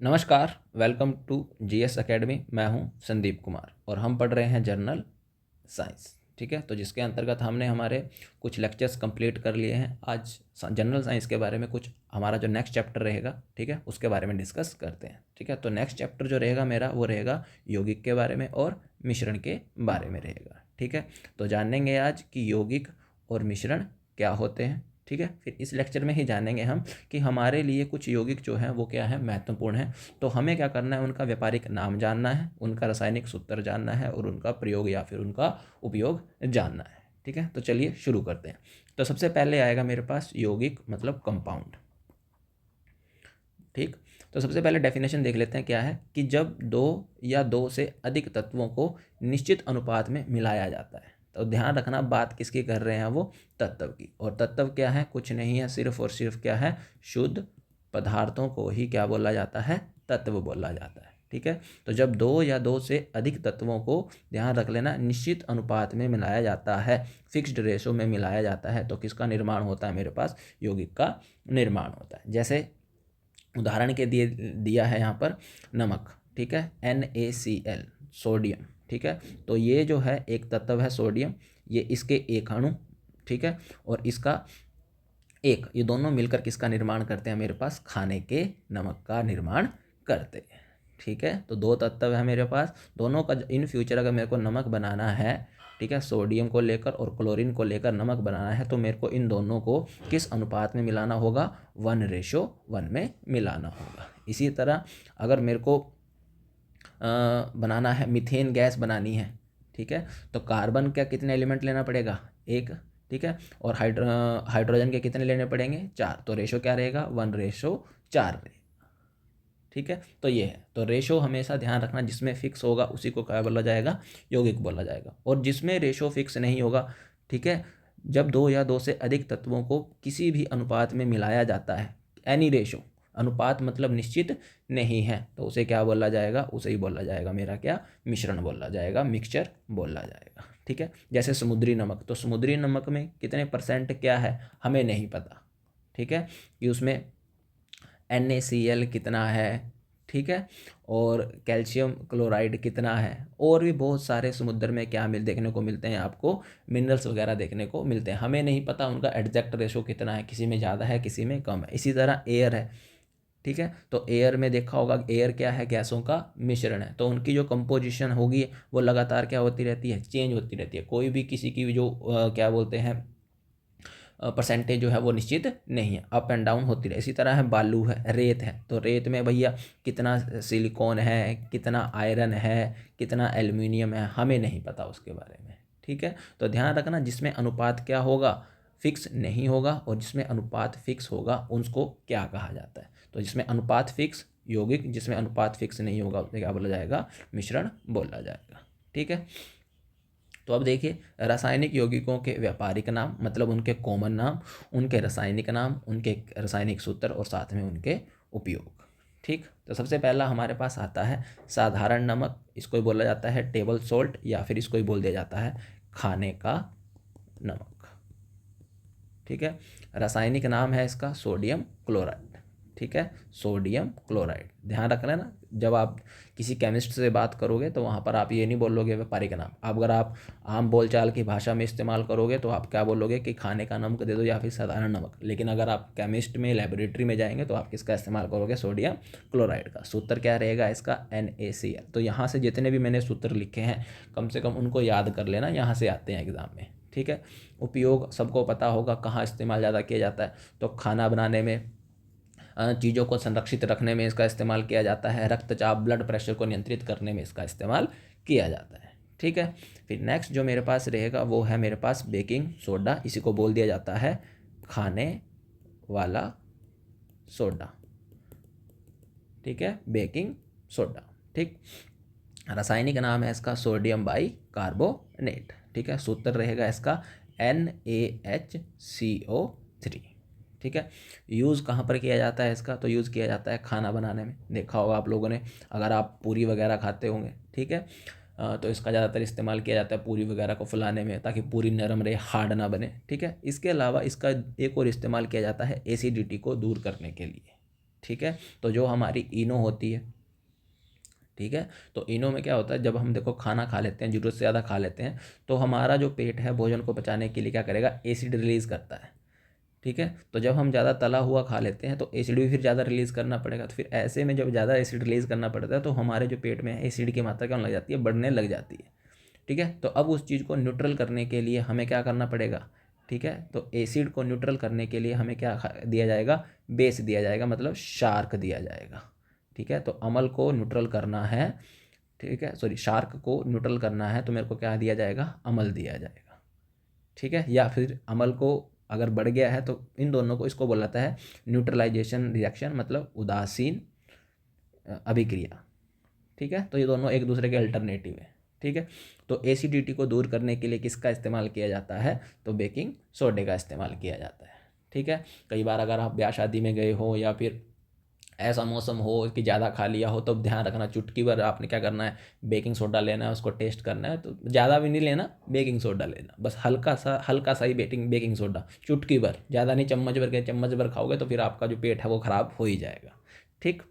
नमस्कार, welcome to GS academy. मैं हूं संदीप कुमार और हम पढ़ रहे हैं जनरल साइंस। ठीक है, तो जिसके अंतर्गत हमने हमारे कुछ लेक्चर्स कंप्लीट कर लिए हैं। आज जनरल साइंस के बारे में कुछ हमारा जो नेक्स्ट चैप्टर रहेगा, ठीक है, उसके बारे में डिस्कस करते हैं। ठीक है, तो नेक्स्ट चैप्टर जो रहेगा मेरा वो रहेगा यौगिक के बारे में और मिश्रण के बारे में रहेगा। ठीक है, तो जानेंगे आज कि यौगिक और मिश्रण क्या होते हैं। ठीक है, फिर इस लेक्चर में ही जानेंगे हम कि हमारे लिए कुछ यौगिक जो हैं वो क्या है, महत्वपूर्ण है। तो हमें क्या करना है, उनका व्यापारिक नाम जानना है, उनका रासायनिक सूत्र जानना है और उनका प्रयोग या फिर उनका उपयोग जानना है। ठीक है, तो चलिए शुरू करते हैं। तो सबसे पहले आएगा मेरे पास यौगिक मतलब कंपाउंड। ठीक, तो सबसे पहले डेफिनेशन देख लेते हैं क्या है कि जब दो या दो से अधिक तत्वों को निश्चित अनुपात में मिलाया जाता है। तो ध्यान रखना, बात किसकी कर रहे हैं, वो तत्व की। और तत्व क्या है, कुछ नहीं है, सिर्फ और सिर्फ क्या है, शुद्ध पदार्थों को ही क्या बोला जाता है, तत्व बोला जाता है। ठीक है, तो जब दो या दो से अधिक तत्वों को, ध्यान रख लेना, निश्चित अनुपात में मिलाया जाता है, फिक्स्ड रेशो में मिलाया जाता है, तो किसका निर्माण होता है, मेरे पास यौगिक का निर्माण होता है। जैसे उदाहरण के दिया है यहाँ पर नमक। ठीक है, NaCl, सोडियम। ठीक है, तो ये जो है एक तत्व है सोडियम, ये इसके एक अणु, ठीक है, और इसका एक, ये दोनों मिलकर किसका निर्माण करते हैं, मेरे पास खाने के नमक का निर्माण करते हैं। ठीक है, तो दो तत्व है मेरे पास, दोनों का इन फ्यूचर अगर मेरे को नमक बनाना है, ठीक है, सोडियम को लेकर और क्लोरीन को लेकर नमक बनाना है, तो मेरे को इन दोनों को किस अनुपात में मिलाना होगा, 1:1 में मिलाना होगा। इसी तरह अगर मेरे को बनाना है, मीथेन गैस बनानी है, ठीक है, तो कार्बन का कितने एलिमेंट लेना पड़ेगा, एक। ठीक है, और हाइड्रोजन के कितने लेने पड़ेंगे, 4। तो रेशो क्या रहेगा, 1:4 रहेगा। ठीक है, तो ये है, तो रेशो हमेशा ध्यान रखना, जिसमें फिक्स होगा उसी को क्या बोला जाएगा, यौगिक बोला जाएगा। और जिसमें रेशो फिक्स नहीं होगा, ठीक है, जब दो या दो से अधिक तत्वों को किसी भी अनुपात में मिलाया जाता है, एनी रेशो, अनुपात मतलब निश्चित नहीं है, तो उसे क्या बोला जाएगा, उसे ही बोला जाएगा मेरा क्या, मिश्रण बोला जाएगा, मिक्सचर बोला जाएगा। ठीक है, जैसे समुद्री नमक, तो समुद्री नमक में कितने % क्या है, हमें नहीं पता। ठीक है, कि उसमें NaCl कितना है, ठीक है, और कैल्शियम क्लोराइड कितना है, और भी बहुत सारे समुद्र में क्या देखने को मिलते हैं आपको, मिनरल्स वगैरह देखने को मिलते हैं, हमें नहीं पता उनका एग्जैक्ट रेशो कितना है, किसी में ज़्यादा है किसी में कम है। इसी तरह एयर है, ठीक है, तो एयर में देखा होगा, एयर क्या है, गैसों का मिश्रण है, तो उनकी जो कंपोजिशन होगी वो लगातार क्या होती रहती है, चेंज होती रहती है। कोई भी किसी की जो क्या बोलते हैं, परसेंटेज जो है वो निश्चित नहीं है, अप एंड डाउन होती रहे। इसी तरह है बालू है, रेत है, तो रेत में भैया कितना सिलिकॉन है, कितना आयरन है, कितना एल्युमिनियम है, हमें नहीं पता उसके बारे में। ठीक है, तो ध्यान रखना, जिसमें अनुपात क्या होगा, फिक्स नहीं होगा, और जिसमें अनुपात फिक्स होगा उसको क्या कहा जाता है। तो जिसमें अनुपात फिक्स यौगिक, जिसमें अनुपात फिक्स नहीं होगा उसे क्या बोला जाएगा, मिश्रण बोला जाएगा। ठीक है, तो अब देखिए, रासायनिक यौगिकों के व्यापारिक नाम मतलब उनके कॉमन नाम, उनके रासायनिक नाम, उनके रासायनिक सूत्र और साथ में उनके उपयोग। ठीक, तो सबसे पहला हमारे पास आता है साधारण नमक, इसको ही बोला जाता है टेबल सॉल्ट, या फिर इसको ही बोल दिया जाता है खाने का नमक। ठीक है, रासायनिक नाम है इसका सोडियम क्लोराइड। ठीक है, सोडियम क्लोराइड, ध्यान रखना ना, जब आप किसी केमिस्ट से बात करोगे तो वहाँ पर आप ये नहीं बोलोगे व्यापारिक नाम। अगर आप आम बोलचाल की भाषा में इस्तेमाल करोगे तो आप क्या बोलोगे कि खाने का नमक दे दो या फिर साधारण नमक। लेकिन अगर आप केमिस्ट में लेबोरेटरी में जाएंगे तो आप किसका इस्तेमाल करोगे, सोडियम क्लोराइड का। सूत्र क्या रहेगा इसका, NaCl। तो यहाँ से जितने भी मैंने सूत्र लिखे हैं कम से कम उनको याद कर लेना, यहाँ से आते हैं एग्जाम में। ठीक है, उपयोग सबको पता होगा, कहाँ इस्तेमाल ज़्यादा किया जाता है, तो खाना बनाने में, चीज़ों को संरक्षित रखने में इसका इस्तेमाल किया जाता है, रक्तचाप ब्लड प्रेशर को नियंत्रित करने में इसका इस्तेमाल किया जाता है। ठीक है, फिर नेक्स्ट जो मेरे पास रहेगा वो है मेरे पास बेकिंग सोडा, इसी को बोल दिया जाता है खाने वाला सोडा। ठीक है, बेकिंग सोडा। ठीक, रासायनिक नाम है इसका सोडियम बाई कार्बोनेट। ठीक है, सूत्र रहेगा इसका NaHCO3। ठीक है, यूज़ कहाँ पर किया जाता है इसका, तो यूज़ किया जाता है खाना बनाने में। देखा होगा आप लोगों ने, अगर आप पूरी वगैरह खाते होंगे, ठीक है, तो इसका ज़्यादातर इस्तेमाल किया जाता है पूरी वगैरह को फुलाने में, ताकि पूरी नरम रहे, हार्ड ना बने। ठीक है, इसके अलावा इसका एक और इस्तेमाल किया जाता है एसिडिटी को दूर करने के लिए। ठीक है। तो जो हमारी इनो होती है, ठीक है, तो इनो में क्या होता है, जब हम देखो खाना खा लेते हैं, ज़रूरत से ज़्यादा खा लेते हैं, तो हमारा जो पेट है भोजन को पचाने के लिए क्या करेगा, एसिड रिलीज़ करता है। ठीक है, तो जब हम ज़्यादा तला हुआ खा लेते हैं तो एसिड भी फिर ज़्यादा रिलीज़ करना पड़ेगा। तो फिर ऐसे में जब ज़्यादा एसिड रिलीज़ करना पड़ता है तो हमारे जो पेट में एसिड की मात्रा क्या होने लग जाती है, बढ़ने लग जाती है। ठीक है, तो अब उस चीज़ को न्यूट्रल करने के लिए हमें क्या करना पड़ेगा, ठीक है, तो एसिड को न्यूट्रल करने के लिए हमें क्या दिया जाएगा, बेस दिया जाएगा, मतलब शार्क दिया जाएगा। ठीक है, तो अम्ल को न्यूट्रल करना है, ठीक है, सॉरी, शार्क को न्यूट्रल करना है तो मेरे को क्या दिया जाएगा, अम्ल दिया जाएगा। ठीक है, या फिर अम्ल को अगर बढ़ गया है तो इन दोनों को, इसको बोला जाता है न्यूट्रलाइजेशन रिएक्शन, मतलब उदासीन अभिक्रिया। ठीक है, तो ये दोनों एक दूसरे के अल्टरनेटिव है। ठीक है, तो एसिडिटी को दूर करने के लिए किसका इस्तेमाल किया जाता है, तो बेकिंग सोडे का इस्तेमाल किया जाता है। ठीक है, कई बार अगर आप ब्याह शादी में गए हो या फिर ऐसा मौसम हो कि ज़्यादा खा लिया हो तो ध्यान रखना, चुटकी भर आपने क्या करना है, बेकिंग सोडा लेना है, उसको टेस्ट करना है। तो ज़्यादा भी नहीं लेना, बेकिंग सोडा लेना, बस हल्का सा ही बेकिंग सोडा, चुटकी भर, ज़्यादा नहीं, चम्मच भर के, चम्मच भर खाओगे तो फिर आपका जो पेट है वो ख़राब हो ही जाएगा। ठीक,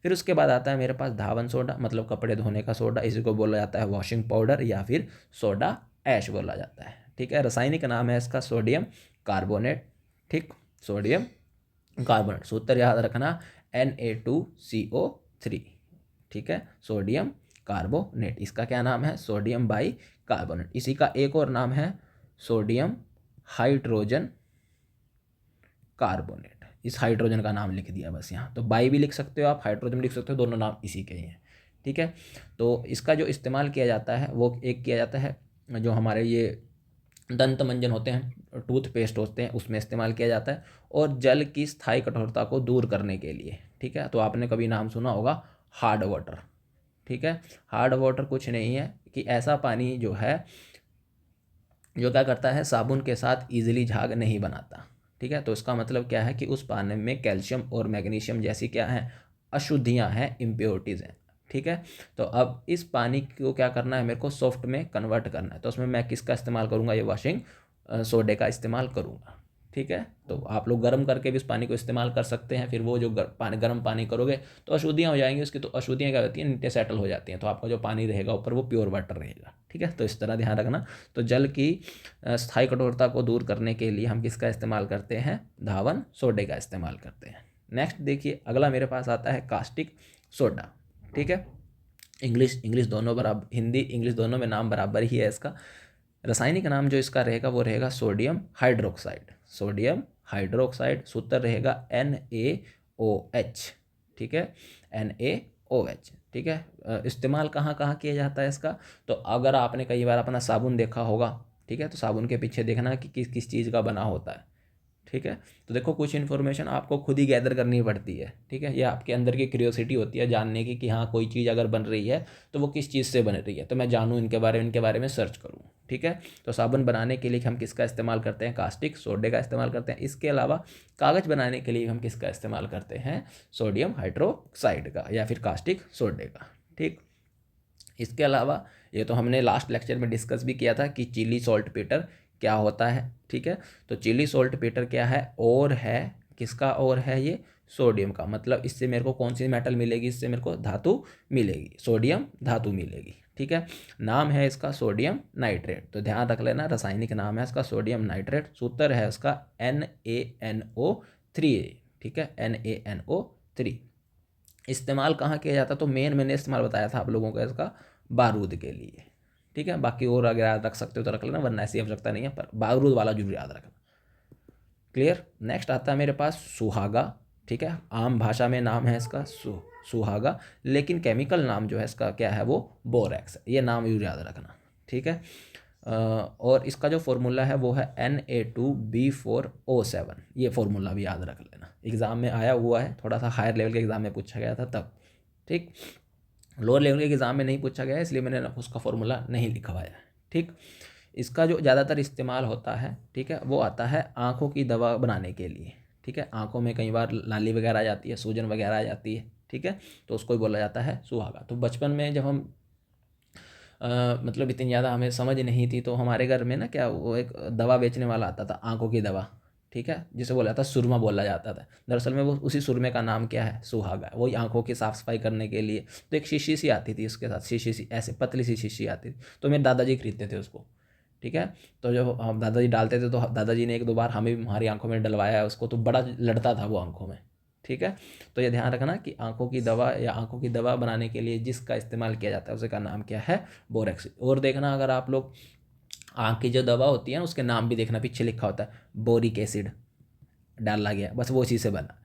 फिर उसके बाद आता है मेरे पास धावन सोडा, मतलब कपड़े धोने का सोडा, इसी को बोला जाता है वॉशिंग पाउडर या फिर सोडा ऐश बोला जाता है। ठीक है, रासायनिक नाम है इसका सोडियम कार्बोनेट। ठीक, सोडियम कार्बोनेट, सूत्र याद रखना Na2CO3। ठीक है, सोडियम कार्बोनेट, इसका क्या नाम है, सोडियम बाई कार्बोनेट। इसी का एक और नाम है सोडियम हाइड्रोजन कार्बोनेट। इस हाइड्रोजन का नाम लिख दिया बस यहाँ, तो बाई भी लिख सकते हो आप, हाइड्रोजन भी लिख सकते हो, दोनों नाम इसी के ही हैं। ठीक है, तो इसका जो इस्तेमाल किया जाता है वो एक किया जाता है, जो हमारे ये दंत मंजन होते हैं, टूथपेस्ट होते हैं, उसमें इस्तेमाल किया जाता है, और जल की स्थायी कठोरता को दूर करने के लिए। ठीक है, तो आपने कभी नाम सुना होगा हार्ड वाटर। ठीक है, हार्ड वाटर कुछ नहीं है कि ऐसा पानी जो है, जो क्या करता है, साबुन के साथ ईजिली झाग नहीं बनाता। ठीक है, तो इसका मतलब क्या है कि उस पानी में कैल्शियम और मैग्नीशियम जैसी क्या है, अशुद्धियाँ हैं, इम्प्योरिटीज़ हैं। ठीक है, तो अब इस पानी को क्या करना है, मेरे को सॉफ्ट में कन्वर्ट करना है, तो उसमें मैं किसका इस्तेमाल करूँगा, ये वॉशिंग सोडे का इस्तेमाल करूँगा। ठीक है, तो आप लोग गर्म करके भी इस पानी को इस्तेमाल कर सकते हैं, फिर वो जो गर्म पानी करोगे तो अशुद्धियाँ हो जाएंगी उसकी, तो अशुद्धियाँ क्या होती हैं, नीचे सेटल हो जाती हैं, तो आपका जो पानी रहेगा ऊपर वो प्योर वाटर रहेगा। ठीक है, तो इस तरह ध्यान रखना। तो जल की स्थायी कठोरता को दूर करने के लिए हम किसका इस्तेमाल करते हैं, धावन सोडे का इस्तेमाल करते हैं। नेक्स्ट देखिए, अगला मेरे पास आता है कास्टिक सोडा। ठीक है, इंग्लिश दोनों बराबर, हिंदी इंग्लिश दोनों में नाम बराबर ही है इसका। रासायनिक नाम जो इसका रहेगा वो रहेगा सोडियम हाइड्रोक्साइड। सोडियम हाइड्रोक्साइड, सूत्र रहेगा NaOH। ठीक है, NaOH। ठीक है, इस्तेमाल कहाँ कहाँ किया जाता है इसका, तो अगर आपने कई बार अपना साबुन देखा होगा, ठीक है, तो साबुन के पीछे देखना कि किस किस चीज़ का बना होता है। ठीक है, तो देखो कुछ इन्फॉर्मेशन आपको खुद ही गैदर करनी पड़ती है। ठीक है, ये आपके अंदर की क्यूरियोसिटी होती है जानने की कि हाँ कोई चीज़ अगर बन रही है तो वो किस चीज़ से बन रही है, तो मैं जानूँ इनके बारे में सर्च करूँ। ठीक है, तो साबुन बनाने के लिए हम किसका इस्तेमाल करते हैं, कास्टिक सोडे का इस्तेमाल करते हैं। इसके अलावा कागज़ बनाने के लिए हम किसका इस्तेमाल करते हैं, सोडियम हाइड्रोक्साइड का या फिर कास्टिक सोडे का। ठीक, इसके अलावा ये तो हमने लास्ट लेक्चर में डिस्कस भी किया था कि चिली सॉल्ट पेटर क्या होता है। ठीक है, तो चिली सॉल्ट पेटर क्या है, और है किसका, और है ये सोडियम का, मतलब इससे मेरे को कौन सी मेटल मिलेगी, इससे मेरे को धातु मिलेगी, सोडियम धातु मिलेगी। ठीक है, नाम है इसका सोडियम नाइट्रेट, तो ध्यान रख लेना, रासायनिक नाम है इसका सोडियम नाइट्रेट, सूत्र है इसका NaNO3। ठीक है, NaNO3। इस्तेमाल कहाँ किया जाता, तो मैंने इस्तेमाल बताया था आप लोगों को इसका बारूद के लिए। ठीक है, बाकी और अगर याद रख सकते हो तो रख लेना, वरना ऐसी आवश्यकता नहीं है, पर बारूद वाला जरूर याद रखना। क्लियर। नेक्स्ट आता है मेरे पास सुहागा। ठीक है, आम भाषा में नाम है इसका सुहागा, लेकिन केमिकल नाम जो है इसका क्या है, वो बोरेक्स है, ये नाम जरूर याद रखना। ठीक है, और इसका जो फॉर्मूला है वो है Na2B4O7, ये फॉर्मूला भी याद रख लेना, एग्ज़ाम में आया हुआ है, थोड़ा सा हायर लेवल के एग्ज़ाम में पूछा गया था तब। ठीक, लोअर लेवल के एग्ज़ाम में नहीं पूछा गया है, इसलिए मैंने उसका फॉर्मूला नहीं लिखवाया। ठीक, इसका जो ज़्यादातर इस्तेमाल होता है, ठीक है, वो आता है आँखों की दवा बनाने के लिए। ठीक है, आँखों में कई बार लाली वगैरह आ जाती है, सूजन वगैरह आ जाती है। ठीक है, तो उसको ही बोला जाता है सुहागा। तो बचपन में जब हम मतलब इतनी ज़्यादा हमें समझ नहीं थी, तो हमारे घर में ना क्या, वो एक दवा बेचने वाला आता था, आँखों की दवा। ठीक है, जिसे बोला जाता है सुरमा बोला जाता था। दरअसल में वो उसी सुरमे का नाम क्या है, सुहागा है। वही आंखों की साफ सफाई करने के लिए तो एक शीशी सी आती थी उसके साथ, शीशी सी ऐसे पतली सी शीशी आती थी, तो मेरे दादाजी खरीदते थे उसको। ठीक है, तो जब हम दादाजी डालते थे तो दादाजी ने एक दो बार हमें भी हमारी आंखों में डलवाया है उसको, तो बड़ा लड़ता था वो आंखों में। ठीक है, तो ये ध्यान रखना कि आंखों की दवा या आंखों की दवा बनाने के लिए जिसका इस्तेमाल किया जाता है उसका नाम क्या है, बोरेक्स। और देखना अगर आप लोग आँख की जो दवा होती है ना उसके नाम भी देखना, पीछे लिखा होता है बोरिक एसिड डाला गया, बस वो चीज़ से बना।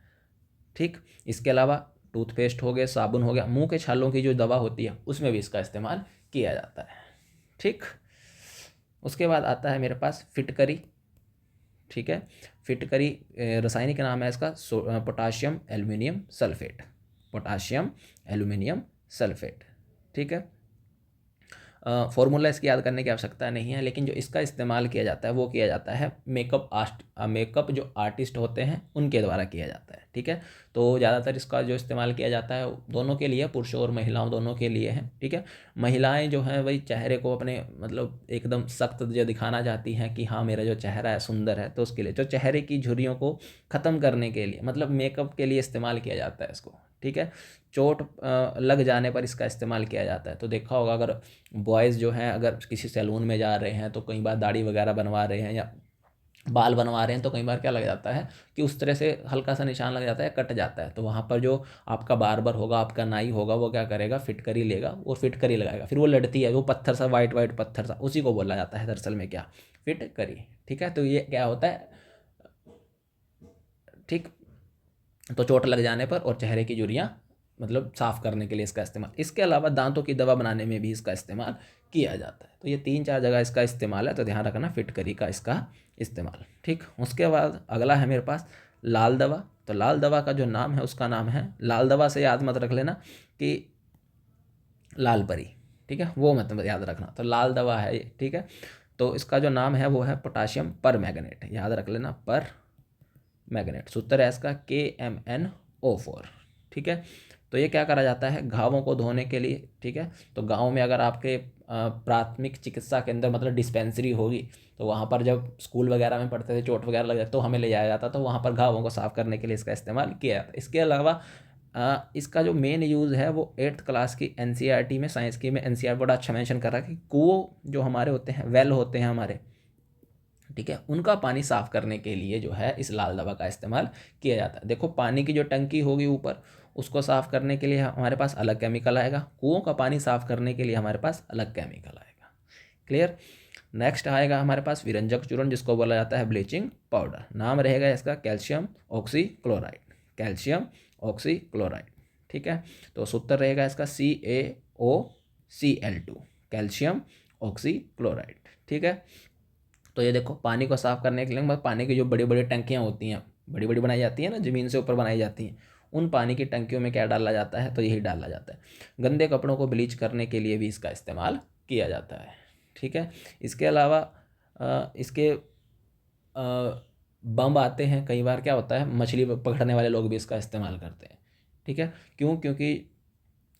ठीक, इसके अलावा टूथपेस्ट हो गया, साबुन हो गया, मुंह के छालों की जो दवा होती है उसमें भी इसका इस्तेमाल किया जाता है। ठीक, उसके बाद आता है मेरे पास फिटकरी। ठीक है, फिटकरी रासायनिक नाम है इसका potassium aluminium sulphate, potassium aluminium sulphate. ठीक है, फॉर्मूला इसकी याद करने की आवश्यकता नहीं है, लेकिन जो इसका इस्तेमाल किया जाता है वो किया जाता है मेकअप जो आर्टिस्ट होते हैं उनके द्वारा किया जाता है। ठीक है, तो ज़्यादातर इसका जो इस्तेमाल किया जाता है दोनों के लिए, पुरुषों और महिलाओं दोनों के लिए है। ठीक है, महिलाएं जो हैं वही चेहरे को अपने मतलब एकदम सख्त जो दिखाना चाहती हैं कि हाँ मेरा जो चेहरा है सुंदर है, तो उसके लिए जो चेहरे की झुर्रियों को ख़त्म करने के लिए मतलब मेकअप के लिए इस्तेमाल किया जाता है इसको। ठीक है, चोट लग जाने पर इसका इस्तेमाल किया जाता है। तो देखा होगा अगर बॉयज़ जो हैं अगर किसी सैलून में जा रहे हैं तो कई बार दाढ़ी वगैरह बनवा रहे हैं या बाल बनवा रहे हैं तो कई बार क्या लग जाता है कि उस तरह से हल्का सा निशान लग जाता है, कट जाता है। तो वहाँ पर जो आपका बार्बर होगा, आपका नाई होगा, वो क्या करेगा, फिटकरी लेगा, वो फिटकरी लगाएगा। फिर वो लड़ती है, वो पत्थर सा वाइट वाइट पत्थर सा, उसी को बोला जाता है दरअसल में क्या, फिटकरी। ठीक है, तो ये क्या होता है, ठीक, तो चोट लग जाने पर और चेहरे की झुर्रियाँ मतलब साफ़ करने के लिए इसका इस्तेमाल। इसके अलावा दांतों की दवा बनाने में भी इसका इस्तेमाल किया जाता है। तो ये 3-4 जगह इसका इस्तेमाल है, तो ध्यान रखना फिटकरी का इसका इस्तेमाल। ठीक, उसके बाद अगला है मेरे पास लाल दवा। तो लाल दवा का जो नाम है उसका नाम है, लाल दवा से याद मत रख लेना कि लाल परी, ठीक है, वो मत याद रखना। तो लाल दवा है ये। ठीक है, तो इसका जो नाम है वो है पोटाशियम पर मैग्नेट, याद रख लेना, पर मैग्नेट। सूत्र है इसका KMnO4। ठीक है, तो ये क्या करा जाता है घावों को धोने के लिए। ठीक है, तो गांव में अगर आपके प्राथमिक चिकित्सा केंद्र मतलब डिस्पेंसरी होगी तो वहाँ पर जब स्कूल वगैरह में पढ़ते थे चोट वगैरह लग जाए तो हमें ले जाया जाता, तो वहाँ पर घावों को साफ़ करने के लिए इसका इस्तेमाल किया जाता है। इसके अलावा इसका जो मेन यूज़ है वो 8th क्लास की NCERT में, साइंस की में NCERT बड़ा अच्छा मेंशन कर रहा है कि कुओं जो हमारे होते हैं, वेल होते हैं हमारे, ठीक है, उनका पानी साफ़ करने के लिए जो है इस लाल दवा का इस्तेमाल किया जाता है। देखो पानी की जो टंकी होगी ऊपर, उसको साफ़ करने के लिए हमारे पास अलग केमिकल आएगा, कुओं का पानी साफ़ करने के लिए हमारे पास अलग केमिकल आएगा। क्लियर। नेक्स्ट आएगा हमारे पास विरंजक चूर्ण, जिसको बोला जाता है ब्लीचिंग पाउडर। नाम रहेगा इसका कैल्शियम ऑक्सीक्लोराइड, कैल्शियम ऑक्सीक्लोराइड। ठीक है, तो सूत्र रहेगा इसका CaOCl2, कैल्शियम ऑक्सीक्लोराइड। ठीक है, तो ये देखो पानी को साफ़ करने के लिए पानी की जो बड़ी बड़ी टंकियाँ होती हैं, बड़ी बड़ी बनाई जाती हैं ना, ज़मीन से ऊपर बनाई जाती हैं, उन पानी की टंकियों में क्या डाला जाता है, तो यही डाला जाता है। गंदे कपड़ों को ब्लीच करने के लिए भी इसका इस्तेमाल किया जाता है। ठीक है, इसके अलावा इसके बम आते हैं, कई बार क्या होता है मछली पकड़ने वाले लोग भी इसका इस्तेमाल करते हैं। ठीक है, क्यों, क्योंकि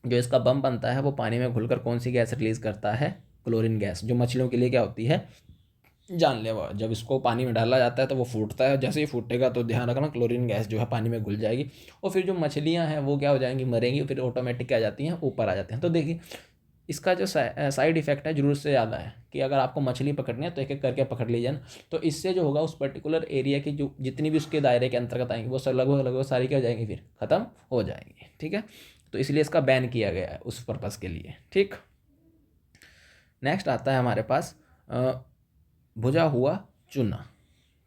जो इसका बम बनता है वो पानी में घुलकर कौन सी गैस रिलीज़ करता है, क्लोरीन गैस, जो मछलियों के लिए क्या होती है, जानलेवा। जब इसको पानी में डाला जाता है तो वो फूटता है, जैसे ही फूटेगा तो ध्यान रखना क्लोरीन गैस जो है पानी में घुल जाएगी और फिर जो मछलियां हैं वो क्या हो जाएंगी, मरेंगी, फिर ऑटोमेटिक क्या आ जाती हैं, ऊपर आ जाते हैं। तो देखिए इसका जो साइड इफेक्ट है ज़रूरत से ज़्यादा है कि अगर आपको मछली पकड़नी है तो एक एक करके पकड़ लीजिए ना, तो इससे जो होगा उस पर्टिकुलर एरिया की जो जितनी भी उसके दायरे के अंतर्गत आएंगी वो सब लगभग लगभग सारी क्या हो जाएंगी, फिर ख़त्म हो जाएंगी। ठीक है, तो इसलिए इसका बैन किया गया है उस पर्पज़ के लिए। ठीक, नेक्स्ट आता है हमारे पास भुजा हुआ चूना।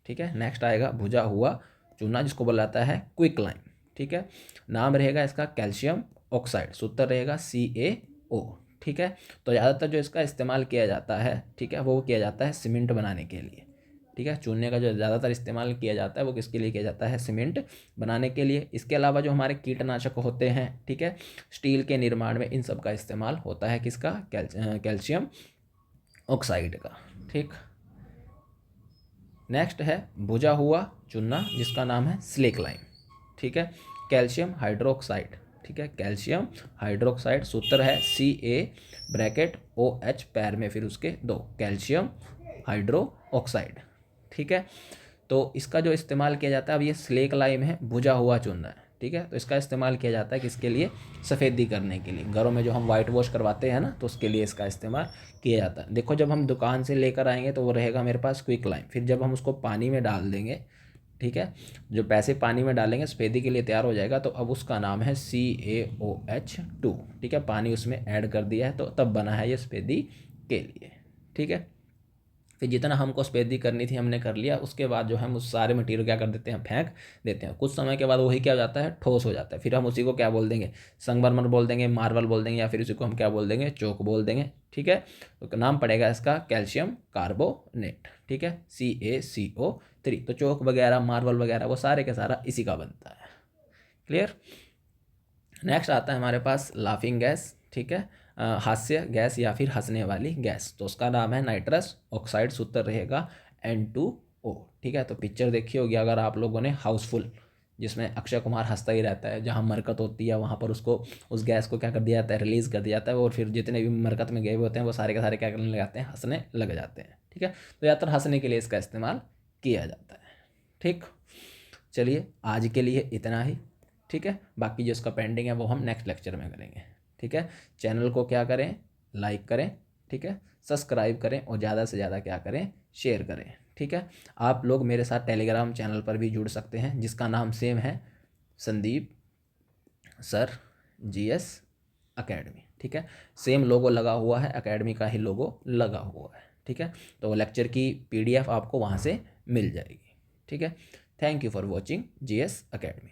ठीक है, नेक्स्ट आएगा भुजा हुआ चूना, जिसको बोला जाता है क्विक लाइम। ठीक है, नाम रहेगा इसका कैल्शियम ऑक्साइड, सूत्र रहेगा CaO। ठीक है, तो ज़्यादातर जो इसका इस्तेमाल किया जाता है, ठीक है, वो किया जाता है सीमेंट बनाने के लिए। ठीक है, चूने का जो ज़्यादातर इस्तेमाल किया जाता है वो किसके लिए किया जाता है, सीमेंट बनाने के लिए। इसके अलावा जो हमारे कीटनाशक होते हैं, ठीक है, स्टील के निर्माण में इन सब का इस्तेमाल होता है, किसका, कैल्शियम ऑक्साइड का। ठीक, नेक्स्ट है भुजा हुआ चूना, जिसका नाम है स्लेक लाइम। ठीक है, कैल्शियम हाइड्रोक्साइड। ठीक है, कैल्शियम हाइड्रोक्साइड, सूत्र है CaOH पैर में फिर उसके 2, कैल्शियम हाइड्रोक्साइड। ठीक है, तो इसका जो इस्तेमाल किया जाता है, अब ये स्लेक लाइम है, भुजा हुआ चूना है, ठीक है। तो इसका इस्तेमाल किया जाता है किसके लिए? सफ़ेदी करने के लिए। घरों में जो हम वाइट वॉश करवाते हैं ना, तो उसके लिए इसका इस्तेमाल किया जाता है। देखो जब हम दुकान से लेकर आएंगे तो वो रहेगा मेरे पास क्विक लाइम, फिर जब हम उसको पानी में डाल देंगे, ठीक है, जो पैसे पानी में डालेंगे सफ़ेदी के लिए तैयार हो जाएगा, तो अब उसका नाम है CaOH2, ठीक है। पानी उसमें ऐड कर दिया है तो तब बना है ये सफ़ेदी के लिए, ठीक है। फिर जितना हमको सफ़ेदी करनी थी हमने कर लिया, उसके बाद जो हम उस सारे मटेरियल क्या कर देते हैं, फेंक देते हैं। कुछ समय के बाद वही क्या हो जाता है, ठोस हो जाता है। फिर हम उसी को क्या बोल देंगे, संगमरमर बोल देंगे, मार्बल बोल देंगे, या फिर उसी को हम क्या बोल देंगे, चौक बोल देंगे, ठीक है। तो नाम पड़ेगा इसका कैल्शियम कार्बोनेट, ठीक है, CaCO3। तो चौक वगैरह, मार्बल वगैरह, वो सारे का सारा इसी का बनता है। क्लियर। नेक्स्ट आता है हमारे पास लाफिंग गैस, ठीक है, हास्य गैस या फिर हंसने वाली गैस। तो उसका नाम है नाइट्रस ऑक्साइड, सूत्र रहेगा N2O, ठीक है। तो पिक्चर देखी होगी अगर आप लोगों ने, हाउसफुल, जिसमें अक्षय कुमार हंसता ही रहता है, जहाँ मरकत होती है वहाँ पर उसको, उस गैस को क्या कर दिया जाता है, रिलीज़ कर दिया जाता है, और फिर जितने भी मरकत में गए हुए होते हैं वो सारे के सारे क्या करने लग जाते हैं, हंसने लग जाते हैं, ठीक है। तो ज़्यादातर हंसने के लिए इसका इस्तेमाल किया जाता है, ठीक। चलिए आज के लिए इतना ही, ठीक है। बाकी जो इसका पेंडिंग है वो हम नेक्स्ट लेक्चर में करेंगे, ठीक है। चैनल को क्या करें, लाइक करें, ठीक है, सब्सक्राइब करें, और ज़्यादा से ज़्यादा क्या करें, शेयर करें, ठीक है। आप लोग मेरे साथ टेलीग्राम चैनल पर भी जुड़ सकते हैं, जिसका नाम सेम है, संदीप सर GS अकेडमी, ठीक है। सेम लोगो लगा हुआ है, अकेडमी का ही लोगो लगा हुआ है, ठीक है। तो लेक्चर की PDF आपको वहाँ से मिल जाएगी, ठीक है। Thank you for watching GS academy.